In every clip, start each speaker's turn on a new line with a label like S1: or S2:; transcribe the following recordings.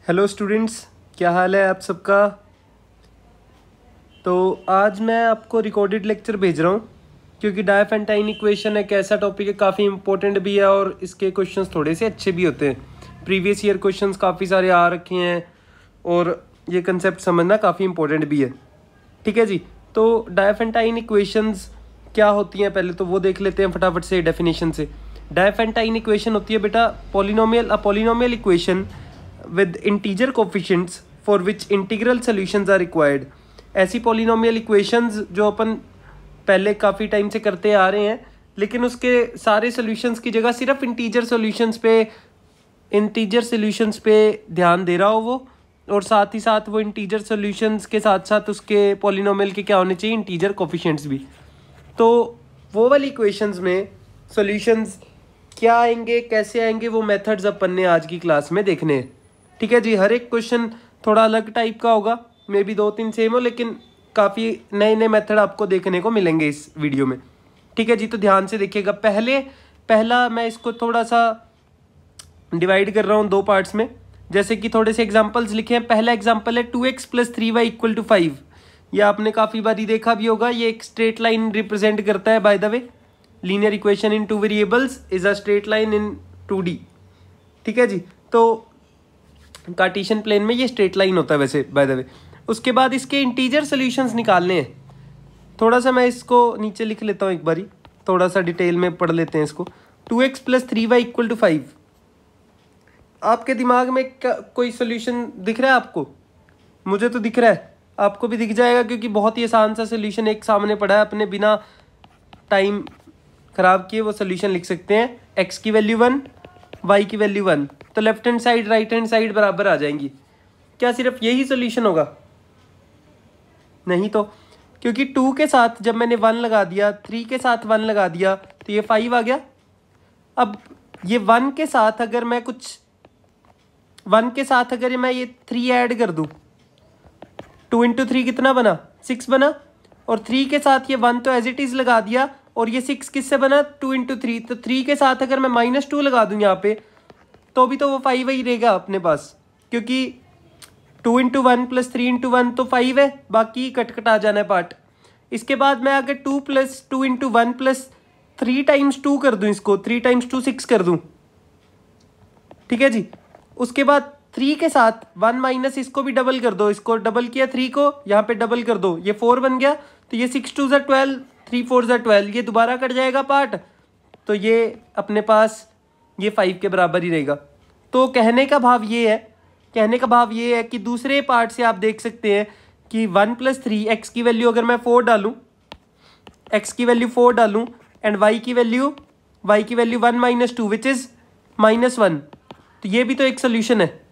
S1: Hello students, क्या हाल है आप सबका। तो आज मैं आपको रिकॉर्डेड लेक्चर भेज रहा हूँ क्योंकि डायफेंटाइन इक्वेशन एक ऐसा टॉपिक है, काफ़ी इंपॉर्टेंट भी है और इसके क्वेश्चंस थोड़े से अच्छे भी होते हैं। प्रीवियस ईयर क्वेश्चंस काफ़ी सारे आ रखे हैं और ये कंसेप्ट समझना काफ़ी इंपॉर्टेंट भी है। ठीक है जी, तो डायफेंटाइन इक्वेशंस क्या होती हैं पहले तो वो देख लेते हैं फटाफट से डेफिनेशन से। डायफेंटाइन इक्वेशन होती है बेटा polynomial equation with integer coefficients for which integral solutions are required। ऐसी पॉलिनोमियल इक्वेशंस जो अपन पहले काफ़ी टाइम से करते आ रहे हैं, लेकिन उसके सारे सॉल्यूशंस की जगह सिर्फ इंटीजर सॉल्यूशंस पे ध्यान दे रहा हो वो, और साथ ही साथ वो इंटीजर सॉल्यूशंस के साथ साथ उसके पॉलिनोमियल के क्या होने चाहिए, इंटीजर कोफिशिएंट्स भी। तो वो वाली इक्वेशंस में सॉल्यूशंस क्या आएंगे, कैसे आएंगे, वो मेथड्स अपन ने आज की क्लास में देखने हैं। ठीक है जी, हर एक क्वेश्चन थोड़ा अलग टाइप का होगा, मे बी 2-3 सेम हो, लेकिन काफ़ी नए नए मेथड आपको देखने को मिलेंगे इस वीडियो में। ठीक है जी, तो ध्यान से देखिएगा। पहला मैं इसको थोड़ा सा डिवाइड कर रहा हूँ 2 पार्ट्स में, जैसे कि थोड़े से एग्जांपल्स लिखे हैं। पहला एग्जांपल है 2x + 3y = 5। ये आपने काफ़ी बारी देखा भी होगा। ये एक स्ट्रेट लाइन रिप्रेजेंट करता है। By the way, linear equation in 2 variables is a straight line in 2D। ठीक है जी, तो कार्टेशियन प्लेन में ये स्ट्रेट लाइन होता है वैसे, बाय द वे। उसके बाद इसके इंटीजर सॉल्यूशंस निकालने हैं। थोड़ा सा मैं इसको नीचे लिख लेता हूँ एक बारी, थोड़ा सा डिटेल में पढ़ लेते हैं इसको। 2x + 3y = 5। आपके दिमाग में कोई सॉल्यूशन दिख रहा है आपको? मुझे तो दिख रहा है, आपको भी दिख जाएगा क्योंकि बहुत ही आसान सा सॉल्यूशन एक सामने पड़ा है। अपने बिना टाइम खराब किए वो सॉल्यूशन लिख सकते हैं। x की वैल्यू 1, y की वैल्यू 1, तो left hand side right hand side बराबर आ जाएंगी। क्या सिर्फ यही सॉल्यूशन होगा? नहीं तो, क्योंकि 2 के साथ जब मैंने 1 लगा दिया, 3 के साथ 1 लगा दिया, तो ये 5 आ गया। अब ये 1 के साथ अगर मैं 3 ऐड कर दूं, 2 × 3 कितना बना? 6 बना। और 3 के साथ ये 1 तो एज इट इज लगा दिया, और ये 6 किससे बना? 2 × 3। तो 3 के साथ अगर मैं -2 लगा दूं यहाँ पे, तो भी तो वो 5 ही रहेगा अपने पास, क्योंकि 2 × 1 + 3 × 1 तो 5 है, बाकी कट आ जाना है पार्ट। इसके बाद मैं अगर 2 + 2 × 1 + 3 × 2 कर दूं, इसको 3 × 2 6 कर दूं। ठीक है जी, उसके बाद 3 के साथ 1 - इसको भी डबल कर दो, इसको डबल किया 3 को, यहाँ पे डबल कर दो, ये 4 बन गया। तो ये 6 × 2 = 12, 3 × 4 = 12, ये दोबारा कट जाएगा पार्ट, तो ये अपने पास ये 5 के बराबर ही रहेगा। तो कहने का भाव ये है कि दूसरे पार्ट से आप देख सकते हैं कि 1 + 3, x की वैल्यू अगर मैं 4 डालूं, एंड y की वैल्यू 1 - 2 विच इज -1, तो ये भी तो एक सोल्यूशन है।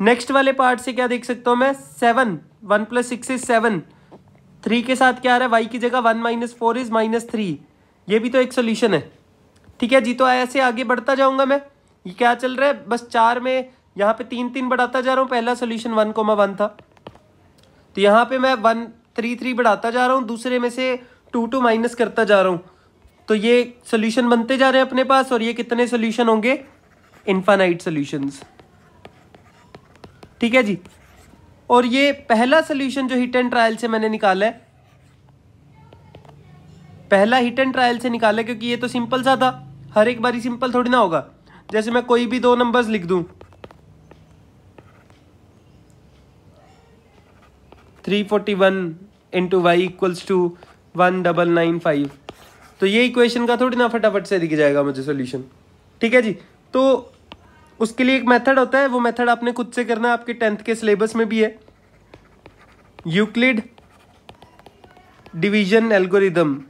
S1: नेक्स्ट वाले पार्ट से क्या देख सकता हूं मैं? 7, 1 + 6 = 7, 3 के साथ क्या आ रहा है? y की जगह 1 - 4 = -3, ये भी तो एक सोल्यूशन है। ठीक है जी, तो ऐसे आगे बढ़ता जाऊंगा मैं। ये क्या चल रहा है? बस 4 में यहाँ पे 3 बढ़ाता जा रहा हूँ। पहला सोल्यूशन 1, 1 था, तो यहाँ पे मैं 1, 3 बढ़ाता जा रहा हूँ, दूसरे में से 2 माइनस करता जा रहा हूँ। तो ये सोल्यूशन बनते जा रहे हैं अपने पास, और ये कितने सोल्यूशन होंगे? Infinite solutions. ठीक है जी, और ये पहला सोल्यूशन जो हिट एंड ट्रायल से मैंने निकाला है, क्योंकि ये तो सिंपल सा था। हर एक बारी सिंपल थोड़ी ना होगा। जैसे मैं कोई भी 2 नंबर्स लिख दूं, 341 × y = 1995, तो ये इक्वेशन का थोड़ी ना फटाफट से दिख जाएगा मुझे सॉल्यूशन। ठीक है जी, तो उसके लिए एक मेथड होता है, वो मेथड आपने खुद से करना है, आपके 10th के सिलेबस में भी है। Euclid division algorithm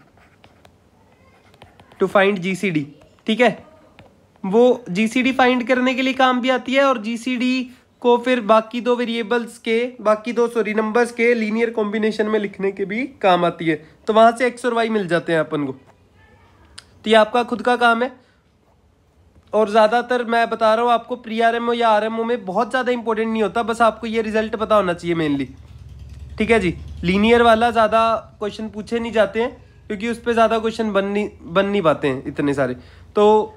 S1: to find GCD। ठीक है, वो GCD फाइंड करने के लिए काम भी आती है, और GCD को फिर बाकी 2 नंबर्स के लीनियर कॉम्बिनेशन में लिखने के भी काम आती है। तो वहां से x और y मिल जाते हैं अपन को। तो ये आपका खुद का काम है, और ज़्यादातर मैं बता रहा हूँ आपको, प्री RMO या RMO में बहुत ज़्यादा इंपॉर्टेंट नहीं होता, बस आपको ये रिजल्ट पता होना चाहिए मेनली। ठीक है जी, लीनियर वाला ज़्यादा क्वेश्चन पूछे नहीं जाते हैं, क्योंकि उस पर ज़्यादा क्वेश्चन बन नहीं पाते हैं इतने सारे। तो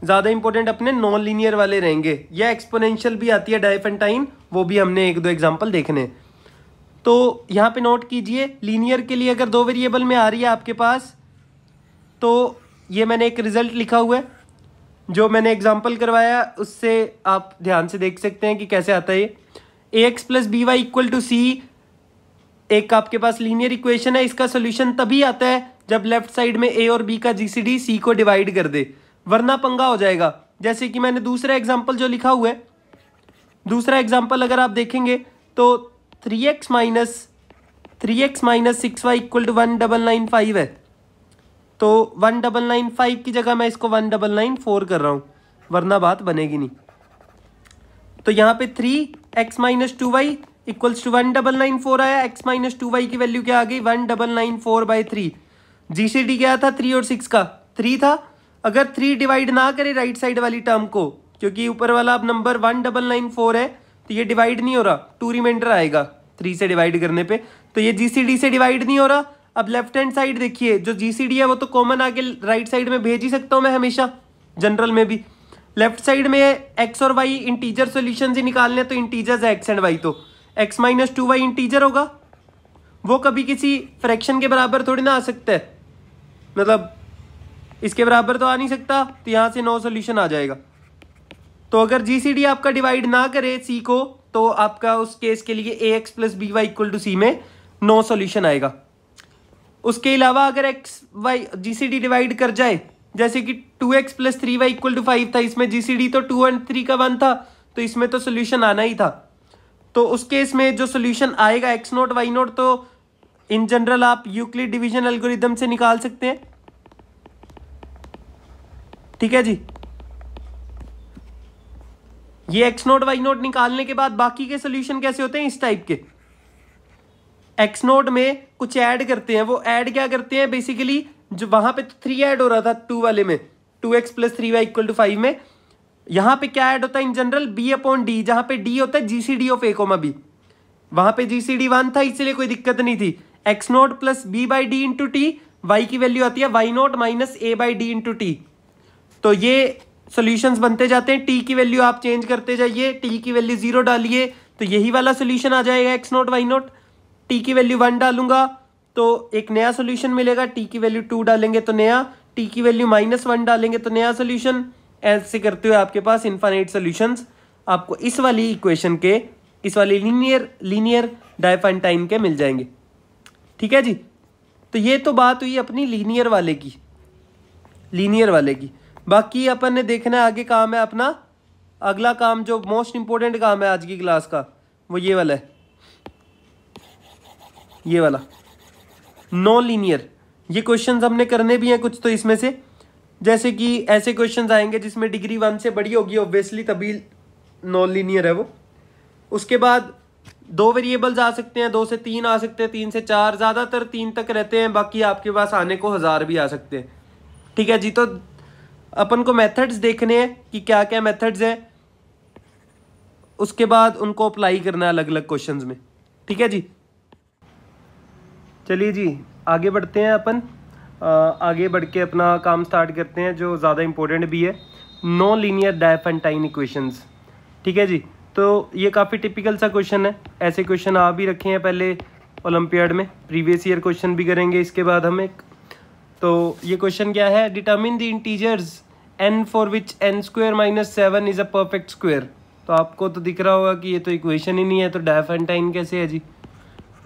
S1: ज़्यादा इंपॉर्टेंट अपने नॉन लीनियर वाले रहेंगे, या एक्सपोनेंशियल भी आती है डायफेंटाइन, वो भी हमने एक दो एग्जाम्पल देखने। तो यहाँ पे नोट कीजिए, लीनियर के लिए अगर 2 वेरिएबल में आ रही है आपके पास, तो ये मैंने एक रिजल्ट लिखा हुआ है, जो मैंने एग्जाम्पल करवाया उससे आप ध्यान से देख सकते हैं कि कैसे आता है ये। ax plus B Y equal to C एक आपके पास लीनियर इक्वेशन है। इसका सोल्यूशन तभी आता है जब लेफ्ट साइड में a और b का जीसीडी c को डिवाइड कर दे, वरना पंगा हो जाएगा। जैसे कि मैंने दूसरा एग्जाम्पल जो लिखा हुआ है, दूसरा एग्जाम्पल अगर आप देखेंगे तो 3x minus 6y equal to 1995 है। तो 1995 की जगह मैं इसको 1994 कर रहा हूँ, वरना बात बनेगी नहीं। तो यहाँ पे 3x minus 2y equals to 1994 आया। x माइनस 2y की वैल्यू क्या आ गई 1994/3। जीसीडी क्या था 3 और 6 का 3 था। अगर 3 डिवाइड ना करे राइट साइड वाली टर्म को, क्योंकि ऊपर वाला अब नंबर 1994 है तो ये डिवाइड नहीं हो रहा, 2 रिमाइंडर आएगा 3 से डिवाइड करने पे, तो ये जीसीडी से डिवाइड नहीं हो रहा। अब लेफ्ट हैंड साइड देखिए, जो जीसीडी है वो तो कॉमन आके राइट साइड में भेज ही सकता हूँ मैं हमेशा, जनरल में भी। लेफ्ट साइड में एक्स और वाई इंटीजर सॉल्यूशन ही निकालने, तो इंटीजर्स है एक्स एंड वाई, तो एक्स माइनस 2y इंटीजर होगा, वो कभी किसी फ्रैक्शन के बराबर थोड़ी ना आ सकता है, मतलब इसके बराबर तो आ नहीं सकता, तो यहाँ से नो सॉल्यूशन आ जाएगा। तो अगर जीसीडी आपका डिवाइड ना करे सी को, तो आपका उस केस के लिए ax plus B Y equal to C में नो सॉल्यूशन आएगा। उसके अलावा अगर एक्स वाई जीसीडी डिवाइड कर जाए, जैसे कि 2x plus 3y equal to 5 था, इसमें जीसीडी तो 2 और 3 का 1 था, तो इसमें तो सोल्यूशन आना ही था। तो उस केस में जो सोल्यूशन आएगा x नोट y नोट, तो इन जनरल आप यूक्लिड डिवीजन एल्गोरिदम से निकाल सकते हैं। ठीक है जी। ये x नोट y नोट निकालने के बाद बाकी के सोल्यूशन कैसे होते हैं, इस टाइप के। x नोट में कुछ ऐड करते हैं, वो ऐड क्या करते हैं बेसिकली, जो वहां पे तो 3 ऐड हो रहा था 2 वाले में, 2x plus 3y equal to 5 में, यहां पे क्या ऐड होता है in general b upon D, जहां पे d होता है GCD of a comma b। वहां पे जीसीडी 1 था, इसलिए कोई दिक्कत नहीं थी। x nought plus b by D into T, Y की वैल्यू आती है y nought minus a by D into T. तो ये सॉल्यूशंस बनते जाते हैं, t की वैल्यू आप चेंज करते जाइए, t की वैल्यू 0 डालिए तो यही वाला सोल्यूशन आ जाएगा x note y note. t की वैल्यू 1 डालूंगा तो एक नया सोल्यूशन मिलेगा, t की वैल्यू 2 डालेंगे तो नया, t की वैल्यू -1 डालेंगे तो नया सोल्यूशन। ऐसे करते हुए आपके पास इनफाइनाइट सॉल्यूशंस आपको इस वाली इक्वेशन के, इस वाली लीनियर डायफेंटाइन के मिल जाएंगे। ठीक है जी। तो ये तो बात हुई अपनी लीनियर वाले की। बाकी अपन ने देखना है आगे काम है अपना, अगला काम जो मोस्ट इंपॉर्टेंट काम है आज की क्लास का, वो ये वाला है, ये वाला नॉन लीनियर। ये क्वेश्चंस हमने करने भी हैं कुछ तो इसमें से, जैसे कि ऐसे क्वेश्चंस आएंगे जिसमें डिग्री 1 से बड़ी होगी ऑब्वियसली, तभी नॉन लीनियर है वो। उसके बाद 2 वेरिएबल्स आ सकते हैं, 2 से 3 आ सकते हैं, 3 से 4, ज़्यादातर 3 तक रहते हैं, बाकी आपके पास आने को 1000 भी आ सकते हैं। ठीक है जी। तो अपन को मेथड्स देखने हैं कि क्या क्या मेथड्स हैं, उसके बाद उनको अप्लाई करना है अलग अलग क्वेश्चंस में। ठीक है जी। चलिए जी आगे बढ़ते हैं अपन, आगे बढ़ के अपना काम स्टार्ट करते हैं जो ज़्यादा इंपॉर्टेंट भी है, नॉन लीनियर डायफेंटाइन इक्वेशंस। ठीक है जी। तो ये काफ़ी टिपिकल सा क्वेश्चन है, ऐसे क्वेश्चन आ भी रखे हैं पहले ओलंपियाड में, प्रीवियस ईयर क्वेश्चन भी करेंगे इसके बाद हम एक। तो ये क्वेश्चन क्या है, determine the integers n for which n square minus 7 is a perfect square. तो आपको तो दिख रहा होगा कि ये तो इक्वेशन ही नहीं है, तो डायफेंटाइन कैसे है जी।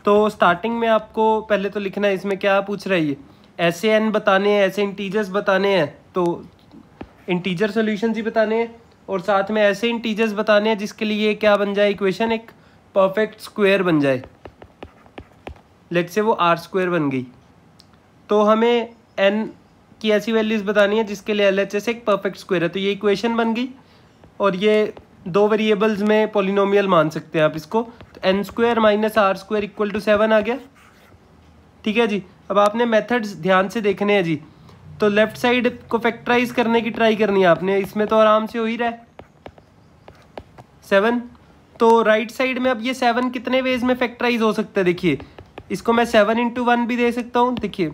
S1: तो स्टार्टिंग में आपको पहले तो लिखना है इसमें क्या पूछ रहा है, ये ऐसे n बताने हैं, ऐसे इंटीजर्स बताने हैं, तो इंटीजर सॉल्यूशंस ही बताने हैं, और साथ में ऐसे इंटीजर्स बताने हैं जिसके लिए क्या बन जाए इक्वेशन, एक परफेक्ट स्क्वायर बन जाए। लेट्स से वो r स्क्वायर बन गई, तो हमें n की ऐसी वैल्यूज बतानी है जिसके लिए LHS एक परफेक्ट स्क्वायर है। तो ये इक्वेशन बन गई, और ये 2 वेरिएबल्स में पॉलिनोमियल मान सकते हैं आप इसको, तो n square minus r square equal to 7 आ गया। ठीक है जी। अब आपने मेथड्स ध्यान से देखने हैं जी। तो लेफ्ट साइड को फैक्टराइज करने की ट्राई करनी है आपने, इसमें तो आराम से हो ही रहा है 7। तो राइट साइड में अब ये 7 कितने वेज में फैक्टराइज हो सकता है, देखिए इसको मैं 7 × 1 भी दे सकता हूँ। देखिए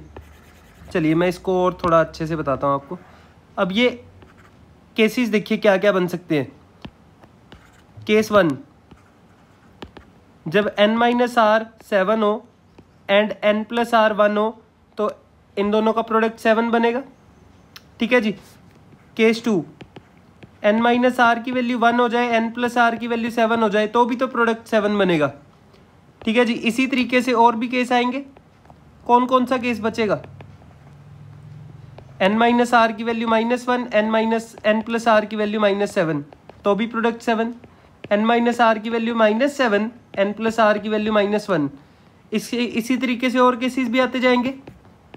S1: चलिए मैं इसको और थोड़ा अच्छे से बताता हूँ आपको। अब ये केसेस देखिए क्या क्या बन सकते हैं। केस 1, जब n-r 7 हो एंड n+r 1 हो तो इन दोनों का प्रोडक्ट 7 बनेगा। ठीक है जी। केस 2, n-r की वैल्यू 1 हो जाए, n+r की वैल्यू 7 हो जाए तो भी तो प्रोडक्ट 7 बनेगा। ठीक है जी। इसी तरीके से और भी केस आएंगे। कौन कौन सा केस बचेगा? n-r की वैल्यू -1, n+r की वैल्यू -7 तो भी प्रोडक्ट 7, n-r की वैल्यू -7, n+r की वैल्यू -1। इसी तरीके से और केसेस भी आते जाएंगे।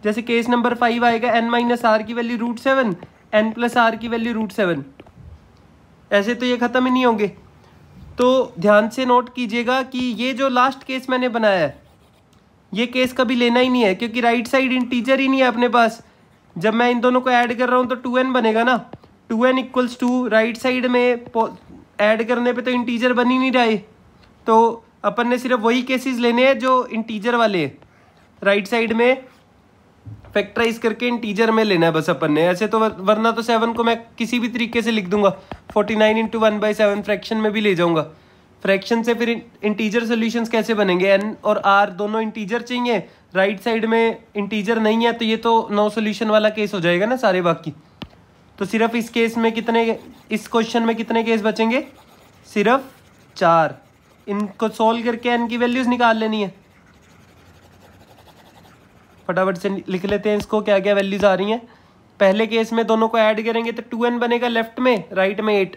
S1: जैसे केस नंबर 5 आएगा, n-r की वैल्यू √7, n+r की वैल्यू √7। ऐसे तो ये ख़त्म ही नहीं होंगे। तो ध्यान से नोट कीजिएगा कि ये जो लास्ट केस मैंने बनाया है ये केस कभी लेना ही नहीं है, क्योंकि राइट साइड इंटीजर ही नहीं है अपने पास। जब मैं इन दोनों को ऐड कर रहा हूँ तो 2n बनेगा ना, 2n = 2। राइट साइड में ऐड करने पे तो इंटीजर बन ही नहीं रहा है, तो अपन ने सिर्फ वही केसेस लेने हैं जो इंटीजर वाले हैं। राइट साइड में फैक्टराइज करके इंटीजर में लेना है बस अपन ने। ऐसे तो वरना तो 7 को मैं किसी भी तरीके से लिख दूंगा, 49 × 1/7 फ्रैक्शन में भी ले जाऊंगा। फ्रैक्शन से फिर इंटीजर सॉल्यूशंस कैसे बनेंगे? n और r दोनों इंटीजर चाहिए, राइट साइड में इंटीजर नहीं है, तो ये तो नो सॉल्यूशन वाला केस हो जाएगा ना सारे बाकी। तो सिर्फ इस केस में इस क्वेश्चन में कितने केस बचेंगे? सिर्फ 4। इनको सॉल्व करके n की वैल्यूज निकाल लेनी है। फटाफट से लिख लेते हैं इसको, क्या क्या वैल्यूज आ रही हैं। पहले केस में दोनों को ऐड करेंगे तो 2n बनेगा लेफ्ट में, राइट में 8,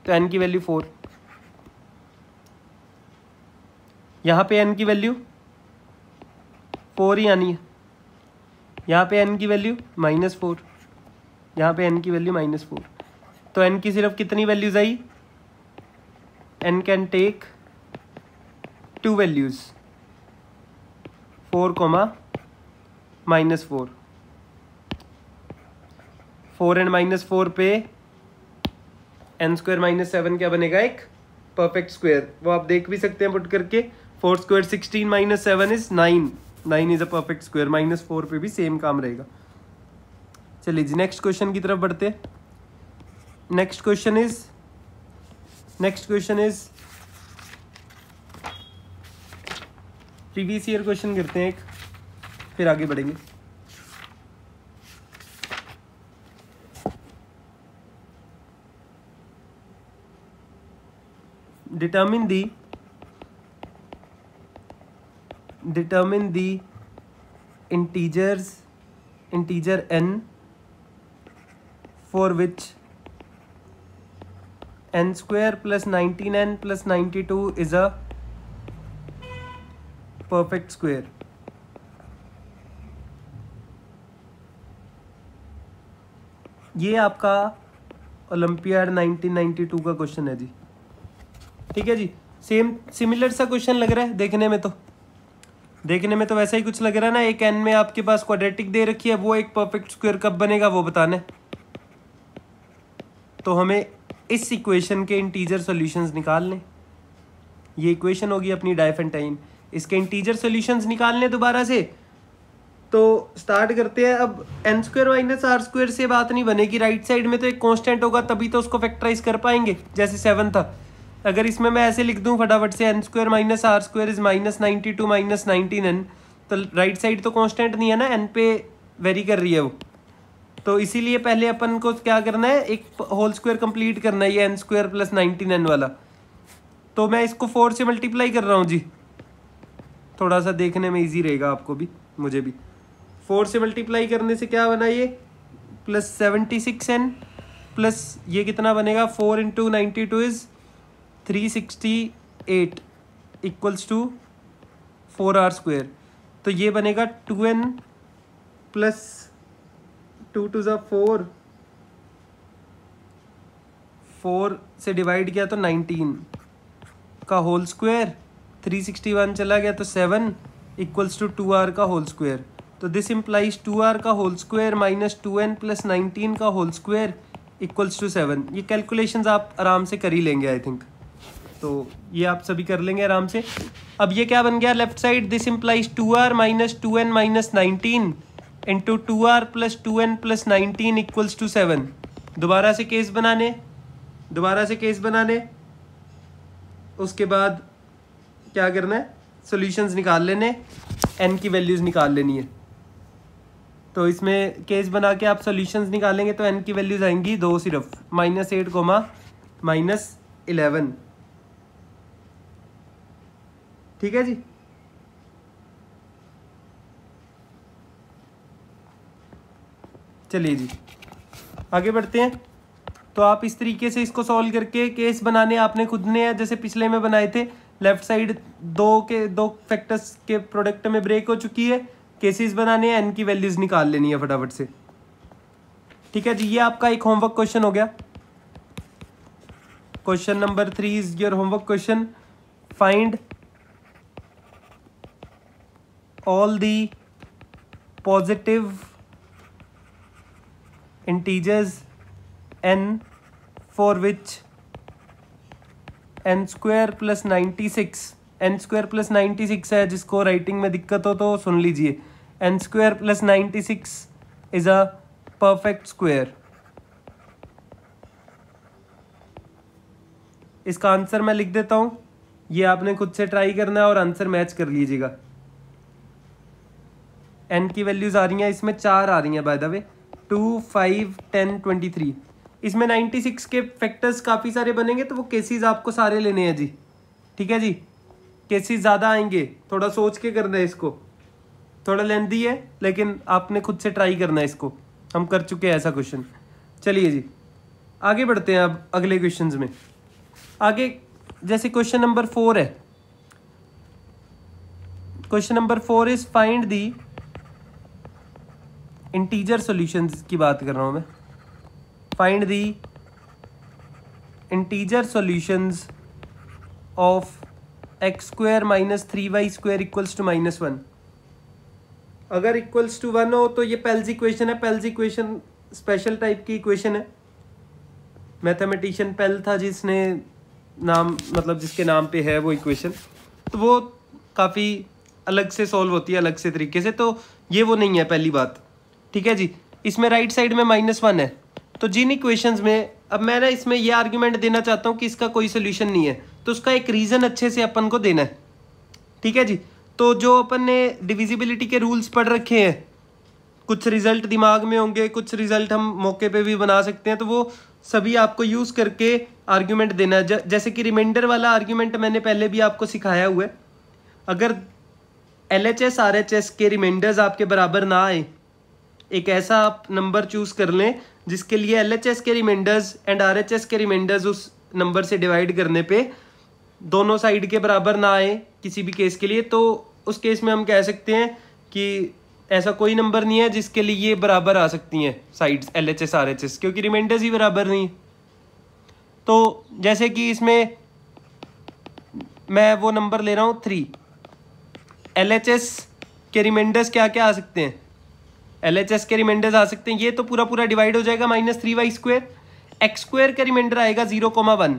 S1: तो n की वैल्यू 4। यहाँ पे n की वैल्यू 4 ही आनी है, यहाँ पे n की वैल्यू -4, यहाँ पे n की वैल्यू -4। तो n की सिर्फ कितनी वैल्यूज आई? n can take 2 values, 4, -4। 4 and -4 पे n² -7 क्या बनेगा? एक परफेक्ट स्क्वायर। वो आप देख भी सकते हैं पुट करके। 4² 16 -7 is 9, 9 is a perfect square. -4 पे भी सेम काम रहेगा। चलिए जी नेक्स्ट क्वेश्चन की तरफ बढ़ते हैं। Next question is previous year question करते हैं एक, फिर आगे बढ़ेंगे। Determine the integer n for which n² + 19n + 92 is a perfect square। ये आपका ओलंपियाड 1992 का क्वेश्चन है जी। ठीक है जी। सिमिलर सा क्वेश्चन लग रहा है देखने में तो वैसा ही कुछ लग रहा है ना। एक n में आपके पास क्वाड्रेटिक दे रखी है, वो एक परफेक्ट स्क्वायर कब बनेगा वो बताना है। तो हमें इस इक्वेशन के इंटीजर सॉल्यूशंस निकालने, ये इक्वेशन होगी अपनी डाइफेंटाइन, इसके इंटीजर सॉल्यूशंस निकालने दोबारा से। तो स्टार्ट करते हैं। अब n² - r² से बात नहीं बनेगी, राइट साइड में तो एक कांस्टेंट होगा तभी तो उसको फैक्टराइज कर पाएंगे, जैसे 7 था। अगर इसमें मैं ऐसे लिख दूं फटाफट से, n² - r² इज -92 - 19n, तो राइट साइड तो कांस्टेंट नहीं है ना, n पे वेरी कर रही है वो। तो इसीलिए पहले अपन को क्या करना है, एक होल स्क्वायर कंप्लीट करना है, ये n² + 19n वाला। तो मैं इसको 4 से मल्टीप्लाई कर रहा हूँ जी, थोड़ा सा देखने में ईजी रहेगा आपको भी मुझे भी। 4 से मल्टीप्लाई करने से क्या बना ये, +76n प्लस ये कितना बनेगा, 4 × 92 इज 368 = 4r²। तो ये बनेगा 2n + 2 × 4, 4 से डिवाइड किया तो 19 का होल स्क्वायर, 361 चला गया तो 7 = 2r का होल स्क्वायर। तो दिस इम्प्लाइज 2r का होल स्क्वायर -2n + 19 का होल स्क्वायर = 7। ये कैलकुलेशंस आप आराम से कर ही लेंगे आई थिंक, तो ये आप सभी कर लेंगे आराम से। अब ये क्या बन गया left side, this implies 2r - 2n - 19 × 2r + 2n + 19 = 7। दोबारा से केस बनाने, उसके बाद क्या करना है, सॉल्यूशंस निकाल लेने, n की वैल्यूज़ निकाल लेनी है। तो इसमें केस बना के आप सॉल्यूशंस निकालेंगे तो n की वैल्यूज़ आएंगी 2 सिर्फ, -8, -11। ठीक है जी। चलिए जी आगे बढ़ते हैं। तो आप इस तरीके से इसको सॉल्व करके केस बनाने आपने खुद ने, जैसे पिछले में बनाए थे, लेफ्ट साइड दो फैक्टर्स के प्रोडक्ट में ब्रेक हो चुकी है, केसेस बनाने हैं, n की वैल्यूज निकाल लेनी है फटाफट से। ठीक है जी, ये आपका एक होमवर्क क्वेश्चन हो गया। Question number 3 is your homework question. Find all the positive integers n for which n square plus 96 है, जिसको राइटिंग में दिक्कत हो तो सुन लीजिए। n square plus 96 is a perfect square। इसका आंसर मैं लिख देता हूं, ये आपने खुद से ट्राई करना है और आंसर मैच कर लीजिएगा। n की वैल्यूज आ रही हैं, इसमें 4 आ रही हैं बाय द वे, 2, 5, 10, 23। इसमें 96 के फैक्टर्स काफ़ी सारे बनेंगे, तो वो केसेस आपको सारे लेने हैं जी। ठीक है जी, केसेस ज़्यादा आएंगे, थोड़ा सोच के करना है इसको, थोड़ा लेंथी है लेकिन आपने खुद से ट्राई करना है इसको। हम कर चुके हैं ऐसा क्वेश्चन। चलिए जी आगे बढ़ते हैं अब अगले क्वेश्चंस में। आगे जैसे क्वेश्चन नंबर 4 है, question number 4 is find the integer solutions की बात कर रहा हूं मैं। Find the integer solutions of x square minus 3y square equals to -1। अगर इक्वल्स टू 1 हो तो ये पेल्स इक्वेशन है। पेल्स इक्वेशन स्पेशल टाइप की इक्वेशन है। मैथमेटिशियन पेल था जिसने नाम, मतलब जिसके नाम पे है वो इक्वेशन, तो वो काफ़ी अलग से सॉल्व होती है, अलग से तरीके से, तो ये वो नहीं है पहली बात। ठीक है जी, इसमें राइट साइड में -1 है, तो जिन इक्वेशंस में, अब मैं ना इसमें ये आर्ग्यूमेंट देना चाहता हूँ कि इसका कोई सोल्यूशन नहीं है, तो उसका एक रीज़न अच्छे से अपन को देना है। ठीक है जी, तो जो अपन ने डिविजिबिलिटी के रूल्स पढ़ रखे हैं, कुछ रिजल्ट दिमाग में होंगे, कुछ रिजल्ट हम मौके पे भी बना सकते हैं, तो वो सभी आपको यूज़ करके आर्ग्यूमेंट देना है। जैसे कि रिमाइंडर वाला आर्ग्यूमेंट मैंने पहले भी आपको सिखाया हुआ है। अगर LHS RHS के रिमाइंडर्स आपके बराबर ना आए, एक ऐसा आप नंबर चूज कर लें जिसके लिए LHS के रिमाइंडर्स एंड RHS के रिमाइंडर्स उस नंबर से डिवाइड करने पे दोनों साइड के बराबर ना आए किसी भी केस के लिए, तो उस केस में हम कह सकते हैं कि ऐसा कोई नंबर नहीं है जिसके लिए ये बराबर आ सकती हैं साइड्स LHS RHS, क्योंकि रिमाइंडर्स ही बराबर नहीं। तो जैसे कि इसमें मैं वो नंबर ले रहा हूँ 3, LHS के रिमाइंडर्स क्या क्या आ सकते हैं, LHS के रिमाइंडर्स आ सकते हैं, ये तो पूरा पूरा डिवाइड हो जाएगा -3y स्क्वायर। x स्क्वायर का रिमाइंडर आएगा 0,1,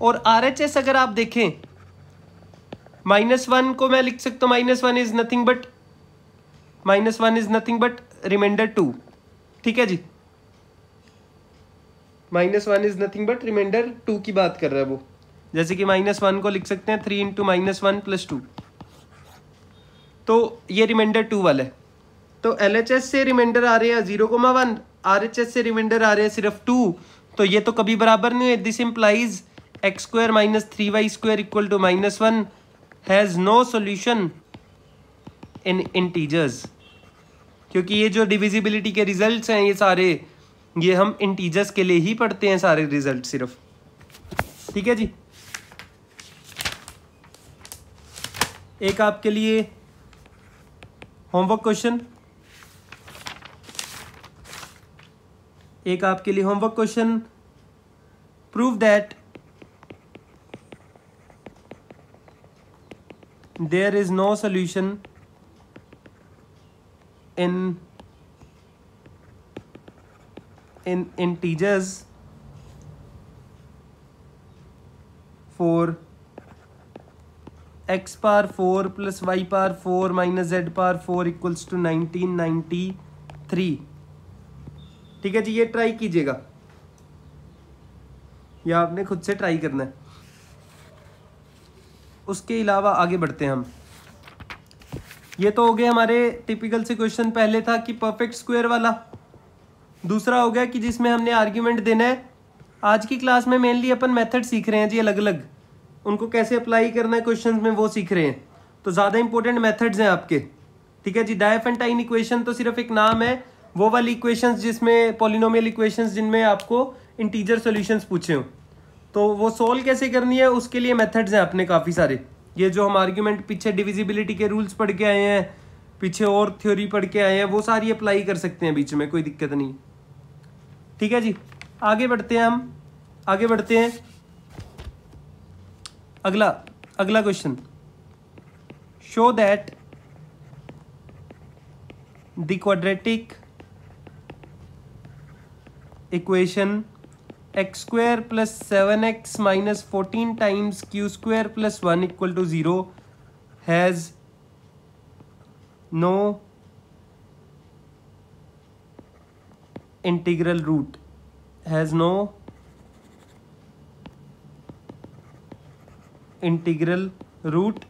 S1: और RHS अगर आप देखें -1 को मैं लिख सकता हूँ, -1 इज नथिंग बट रिमाइंडर 2। ठीक है जी, -1 इज नथिंग बट रिमाइंडर 2 की बात कर रहा है वो। जैसे कि -1 को लिख सकते हैं 3 × -1 + 2, तो ये रिमाइंडर 2 वाला है। तो LHS से रिमाइंडर आ रहे हैं 0,1, RHS से रिमाइंडर आ रहे हैं सिर्फ 2, तो ये तो कभी बराबर नहीं है। This implies x square minus 3y square equal to -1 has no solution in integers, क्योंकि ये जो डिविजिबिलिटी के रिजल्ट्स हैं ये सारे, ये हम इंटीजर्स के लिए ही पढ़ते हैं सारे रिजल्ट सिर्फ। ठीक है जी, एक आपके लिए homework question, prove that there is no solution in integers for x power 4 plus y power 4 minus z power 4 equals to 1993। ठीक है जी, ये ट्राई कीजिएगा। या आपने खुद से ट्राई करना है। उसके अलावा आगे बढ़ते हैं हम। ये तो हो गए हमारे टिपिकल से क्वेश्चन। पहले था कि परफेक्ट स्क्वायर वाला, दूसरा हो गया कि जिसमें हमने आर्ग्यूमेंट देना है। आज की क्लास में मेनली अपन मेथड सीख रहे हैं जी, अलग अलग उनको कैसे अप्लाई करना है क्वेश्चंस में वो सीख रहे हैं। तो ज़्यादा इंपॉर्टेंट मेथड्स हैं आपके, ठीक है जी। डायफेंटाइन इक्वेशन तो सिर्फ एक नाम है, वो वाली इक्वेशंस जिसमें पॉलिनोमियल इक्वेशंस जिनमें आपको इंटीजर सॉल्यूशंस पूछे हो, तो वो सोल्व कैसे करनी है उसके लिए मेथड्स हैं अपने काफ़ी सारे। ये जो हम आर्ग्यूमेंट पीछे डिविजिबिलिटी के रूल्स पढ़ के आए हैं, पीछे और थ्योरी पढ़ के आए हैं, वो सारी अप्लाई कर सकते हैं बीच में, कोई दिक्कत नहीं, ठीक है जी। आगे बढ़ते हैं हम, आगे बढ़ते हैं। अगला question, show that the quadratic equation X square plus 7x minus 14 times Q square plus 1 equal to 0 has no integral root, has no integral root,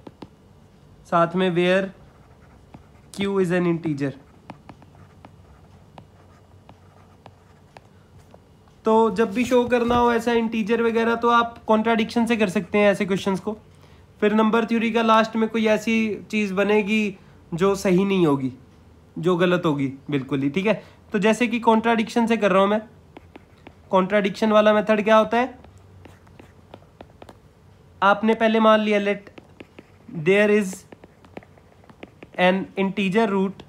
S1: साथ में where q is an integer. तो जब भी शो करना हो ऐसा integer वगैरह तो आप कॉन्ट्राडिक्शन से कर सकते हैं ऐसे क्वेश्चंस को। फिर नंबर थ्योरी का लास्ट में कोई ऐसी चीज़ बनेगी जो सही नहीं होगी, जो गलत होगी बिल्कुल ही, ठीक है। तो जैसे कि कॉन्ट्राडिक्शन से कर रहा हूं मैं, कॉन्ट्राडिक्शन वाला मेथड क्या होता है, आपने पहले मान लिया let there is an integer root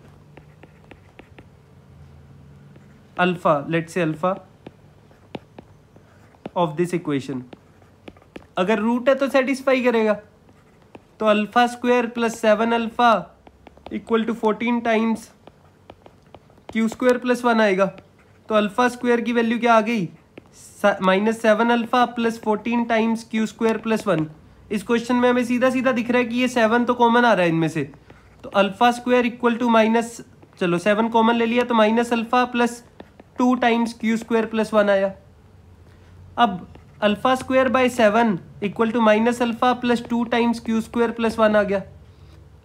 S1: alpha, let say alpha of this equation. अगर रूट है तो सेटिस्फाई करेगा, तो alpha square plus 7 alpha equal to 14 times Q square plus 1 आएगा। तो अल्फा स्क्वायर की वैल्यू क्या आ गई, -7 alpha plus 14 times Q square plus 1। इस क्वेश्चन में हमें सीधा सीधा दिख रहा है कि ये 7 तो कॉमन आ रहा है इनमें से, तो alpha square equal to minus, चलो 7 कॉमन ले लिया तो minus alpha plus 2 times Q square plus 1 आया। अब alpha square by 7 equal to minus alpha plus 2 times Q square plus 1 आ गया।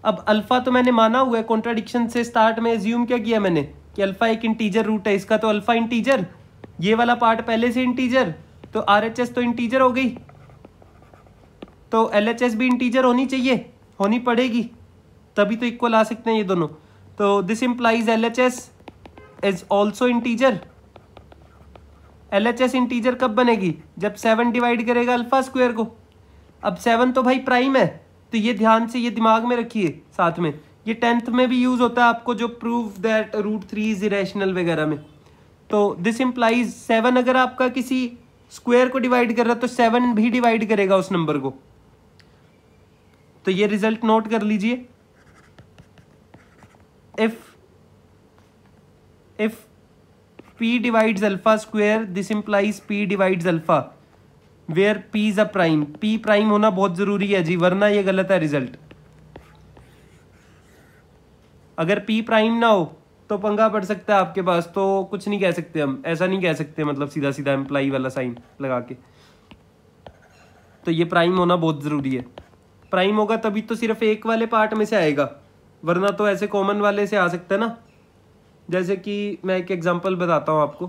S1: अब अल्फा तो मैंने माना हुआ है, कॉन्ट्राडिक्शन से स्टार्ट में एज्यूम क्या किया मैंने कि अल्फा एक इंटीजर रूट है इसका, तो अल्फा इंटीजर, ये वाला पार्ट पहले से इंटीजर, तो RHS तो इंटीजर हो गई, तो LHS भी इंटीजर होनी चाहिए, होनी पड़ेगी, तभी तो इक्वल आ सकते हैं ये दोनों। तो this implies LHS is also integer. LHS integer कब बनेगी, जब 7 डिवाइड करेगा अल्फा स्क्वायर को। अब 7 तो भाई प्राइम है, तो ये ध्यान से ये दिमाग में रखिए साथ में, ये 10th में भी यूज होता है आपको, जो प्रूव दैट √3 इज इरेशनल वगैरह में। तो दिस इंप्लाइज 7 अगर आपका किसी स्क्वायर को डिवाइड कर रहा है तो 7 भी डिवाइड करेगा उस नंबर को। तो ये रिजल्ट नोट कर लीजिए, if P divides alpha square, this implies P divides alpha where P is a prime। P prime होना बहुत जरूरी है जी, वरना ये गलत है रिजल्ट। अगर P प्राइम ना हो तो पंगा पड़ सकता है आपके पास, तो कुछ नहीं कह सकते हम, ऐसा नहीं कह सकते मतलब सीधा सीधा एम्प्लाई वाला साइन लगा के। तो ये प्राइम होना बहुत जरूरी है, प्राइम होगा तभी तो सिर्फ एक वाले पार्ट में से आएगा, वरना तो ऐसे कॉमन वाले से आ सकता है ना। जैसे कि मैं एक एग्जांपल बताता हूँ आपको,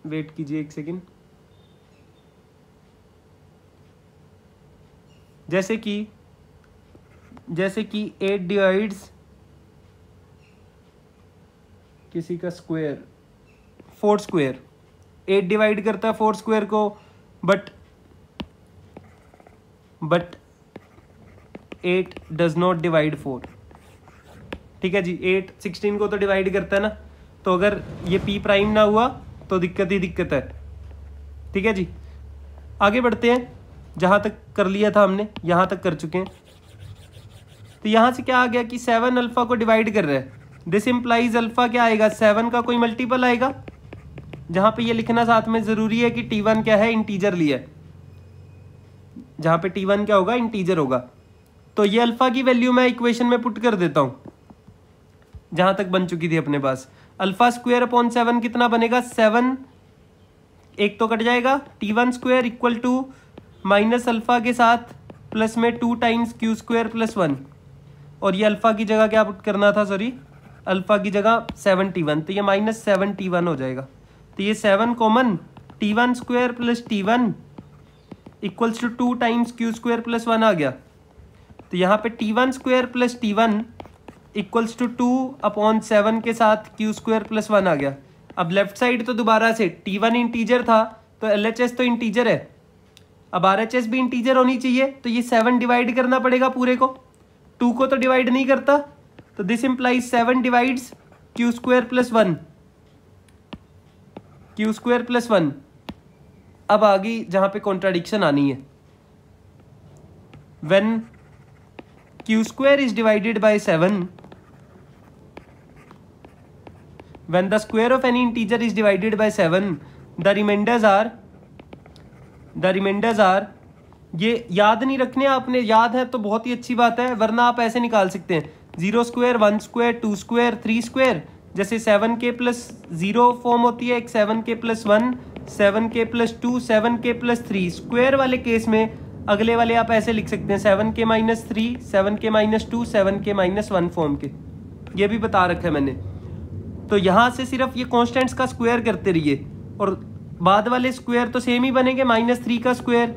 S1: वेट कीजिए एक सेकेंड। जैसे कि 8 डिवाइड्स किसी का स्क्वायर 4 स्क्वायर, 8 डिवाइड करता है 4 स्क्वायर को, बट 8 डज नॉट डिवाइड 4, ठीक है जी। 8 16 को तो डिवाइड करता है ना, तो अगर ये P प्राइम ना हुआ तो दिक्कत ही दिक्कत है, ठीक है जी। आगे बढ़ते हैं, जहां तक कर लिया था हमने यहां तक कर चुके हैं। तो यहां से क्या आ गया कि 7 अल्फा को डिवाइड कर रहा है, दिस इंप्लाइज अल्फा क्या आएगा, 7 का कोई मल्टीपल आएगा। जहां पे ये लिखना साथ में जरूरी है कि T1 क्या है, इंटीजर लिया है, जहां पे T1 क्या होगा, इंटीजर होगा। तो ये अल्फा की वैल्यू मैं इक्वेशन में पुट कर देता हूं, जहां तक बन चुकी थी अपने पास। अल्फा स्क्वायर अपॉन 7 कितना बनेगा, 7 एक तो कट जाएगा, T1 square equal to minus alpha के साथ प्लस में 2 टाइम्स क्यू स्क्वायर प्लस 1, और ये अल्फा की जगह क्या पुट करना था, सॉरी अल्फा की जगह 7T1, तो ये माइनस 7T1 हो जाएगा। तो ये 7 common, T1 square plus T1 equals to 2 times Q square plus 1 आ गया। तो यहाँ पे T1 square plus T1 equals to 2/7 के साथ क्यू स्क्वायर प्लस 1 आ गया। अब लेफ्ट साइड तो दोबारा से T1 इंटीजर था तो LHS तो इंटीजर है, अब RHS भी इंटीजर होनी चाहिए, तो ये 7 डिवाइड करना पड़ेगा पूरे को, 2 को तो डिवाइड नहीं करता, तो this implies 7 divides Q square plus 1, Q square plus 1। अब आगे जहां पे कॉन्ट्राडिक्शन आनी है, when Q square is divided by 7, when the square of any integer is divided by 7, the remainders are, ये याद नहीं रखने आपने, याद है तो बहुत ही अच्छी बात है, वरना आप ऐसे निकाल सकते हैं 0 स्क्वायर 1 स्क्वायर 2 स्क्वायर 3 स्क्वायर, जैसे 7k प्लस 0 फॉर्म होती है, एक 7k plus 1, 7k plus 2, 7k plus 3। Square वाले केस में अगले वाले आप ऐसे लिख सकते हैं 7k minus 3, 7k minus 2, 7k minus 1 form के, ये भी बता रखा है मैंने। तो यहाँ से सिर्फ ये कॉन्स्टेंट्स का स्क्वायर करते रहिए, और बाद वाले स्क्वायर तो सेम ही बनेंगे, -3 का स्क्वायर,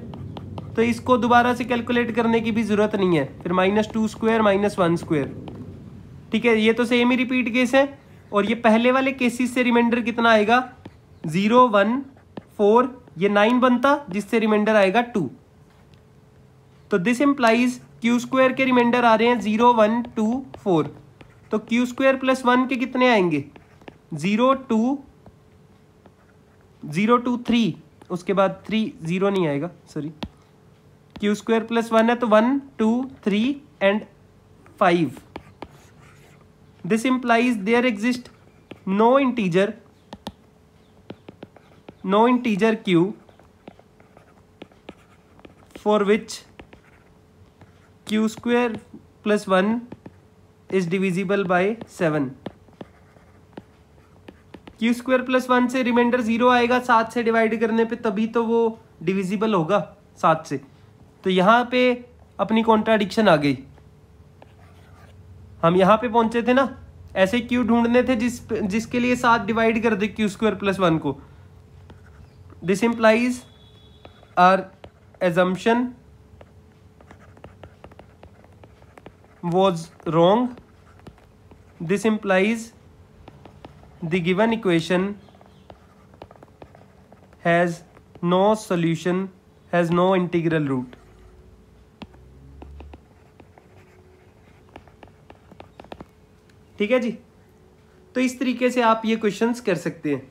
S1: तो इसको दोबारा से कैलकुलेट करने की भी जरूरत नहीं है, फिर -2 स्क्वायर -1 स्क्वायर, ठीक है, ये तो सेम ही रिपीट केस है। और ये पहले वाले केसेस से रिमाइंडर कितना आएगा, 0 1 4, ये 9 बनता, जिससे रिमाइंडर आएगा 2। तो दिस इंप्लाइज क्यू स्क्वायर के रिमाइंडर आ रहे हैं 0 1 2 4, तो क्यू स्क्वायर प्लस 1 के कितने आएंगे, 0 2 3, उसके बाद 3 0 नहीं आएगा, सॉरी, क्यू स्क्वायर प्लस 1 है तो 1 2 3 and 5। This implies there exist no integer Q for which Q square plus 1 is divisible by 7। Q square plus 1 से रिमाइंडर 0 आएगा, 7 से डिवाइड करने पे, तभी तो वो डिविजिबल होगा 7 से। तो यहाँ पे अपनी कॉन्ट्राडिक्शन आ गई, हम यहाँ पे पहुंचे थे ना, ऐसे क्यू ढूंढने थे जिसके लिए 7 डिवाइड कर दे क्यू स्क्वायर प्लस 1 को। This implies our assumption was wrong. This implies the given equation has no solution, has no integral root. ठीक है जी, तो इस तरीके से आप ये क्वेश्चंस कर सकते हैं।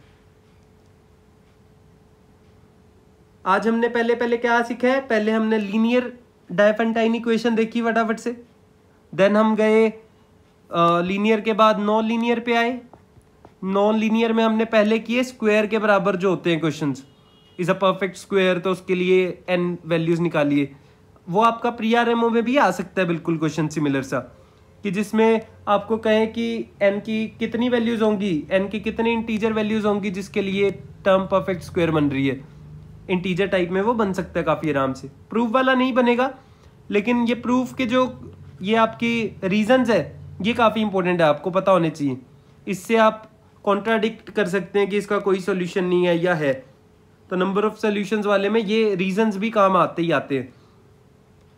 S1: आज हमने पहले क्या सीखा है, पहले हमने लीनियर डायफेंटाइन इक्वेशन देखी फटाफट से, देन हम गए लीनियर के बाद नॉन लीनियर पे आए। नॉन लीनियर में हमने पहले किए स्क्वायर के बराबर जो होते हैं questions, is a perfect square, तो उसके लिए n वैल्यूज निकालिए। वो आपका प्री आरएमओ में भी आ सकता है बिल्कुल क्वेश्चन सिमिलर सा, कि जिसमें आपको कहें कि n की कितनी वैल्यूज होंगी, n की कितनी इंटीजर वैल्यूज होंगी जिसके लिए टर्म परफेक्ट स्क्वायर बन रही है। इंटीजर टाइप में वो बन सकता है काफ़ी आराम से, प्रूफ वाला नहीं बनेगा, लेकिन ये प्रूफ के जो ये आपकी रीजंस है ये काफ़ी इंपॉर्टेंट है, आपको पता होने चाहिए। इससे आप कॉन्ट्राडिक्ट कर सकते हैं कि इसका कोई सोल्यूशन नहीं है या है, तो नंबर ऑफ सोल्यूशंस वाले में ये रीजंस भी काम आते ही आते हैं।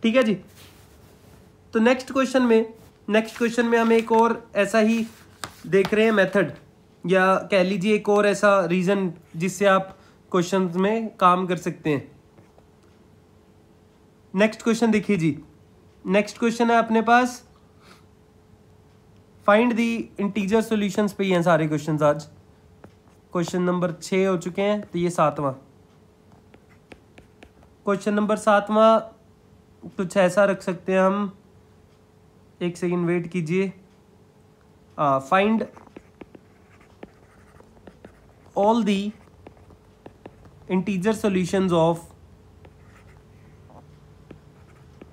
S1: ठीक है जी, तो नेक्स्ट क्वेश्चन में हम एक और ऐसा ही देख रहे हैं मेथड, या कह लीजिए एक और ऐसा रीजन जिससे आप क्वेश्चंस में काम कर सकते हैं। नेक्स्ट क्वेश्चन देखिए जी, नेक्स्ट क्वेश्चन है अपने पास फाइंड द इंटीजर सॉल्यूशंस पे ही हैं सारे क्वेश्चंस आज। क्वेश्चन नंबर 6 हो चुके हैं, तो ये 7वां क्वेश्चन। नंबर 7वां कुछ ऐसा रख सकते हैं हम, एक सेकेंड वेट कीजिए। Find all the integer solutions of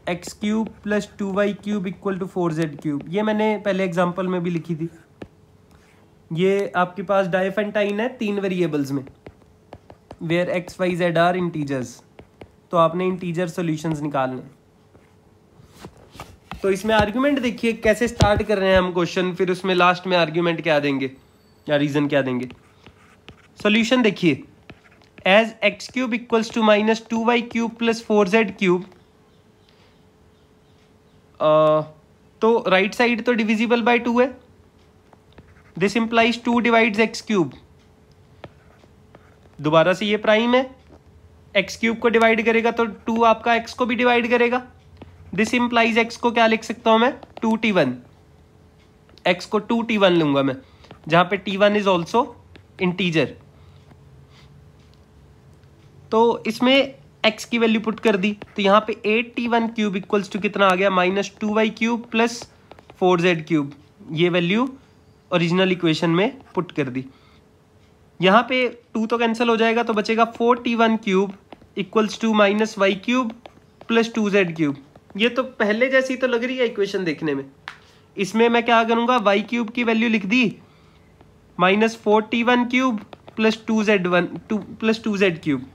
S1: x³ + 2y³ = 4z³। ये मैंने पहले एग्जांपल में भी लिखी थी, ये आपके पास डाइफेंटाइन है 3 वेरिएबल्स में, where X Y Z are integers, तो आपने इंटीजर सॉल्यूशंस निकालने। तो इसमें आर्ग्यूमेंट देखिए कैसे स्टार्ट कर रहे हैं हम क्वेश्चन, फिर उसमें लास्ट में आर्ग्यूमेंट क्या देंगे या रीजन क्या देंगे। सॉल्यूशन देखिए, as X cube equals to minus 2y cube plus 4z cube, तो राइट साइड तो डिविजिबल बाय 2 है, this implies 2 divides X cube, दोबारा से ये प्राइम है, एक्स क्यूब को डिवाइड करेगा तो 2 आपका एक्स को भी डिवाइड करेगा, दिस इंप्लाइज एक्स को क्या लिख सकता हूं मैं 2t1, एक्स को 2t1 लूंगा मैं, जहां पे t1 इज ऑल्सो इंटीजर। तो इसमें x की वैल्यू पुट कर दी, तो यहाँ पे 8t1 क्यूब इक्वल्स टू कितना आ गया minus 2y cube plus 4z cube, ये वैल्यू ओरिजिनल इक्वेशन में पुट कर दी। यहाँ पे 2 तो कैंसिल हो जाएगा, तो बचेगा 4t1 cube equals to minus Y cube plus 2z cube. ये तो पहले जैसी तो लग रही है इक्वेशन देखने में। इसमें मैं क्या करूँगा, वाई क्यूब की वैल्यू लिख दी minus 4t1 cube plus 2z cube,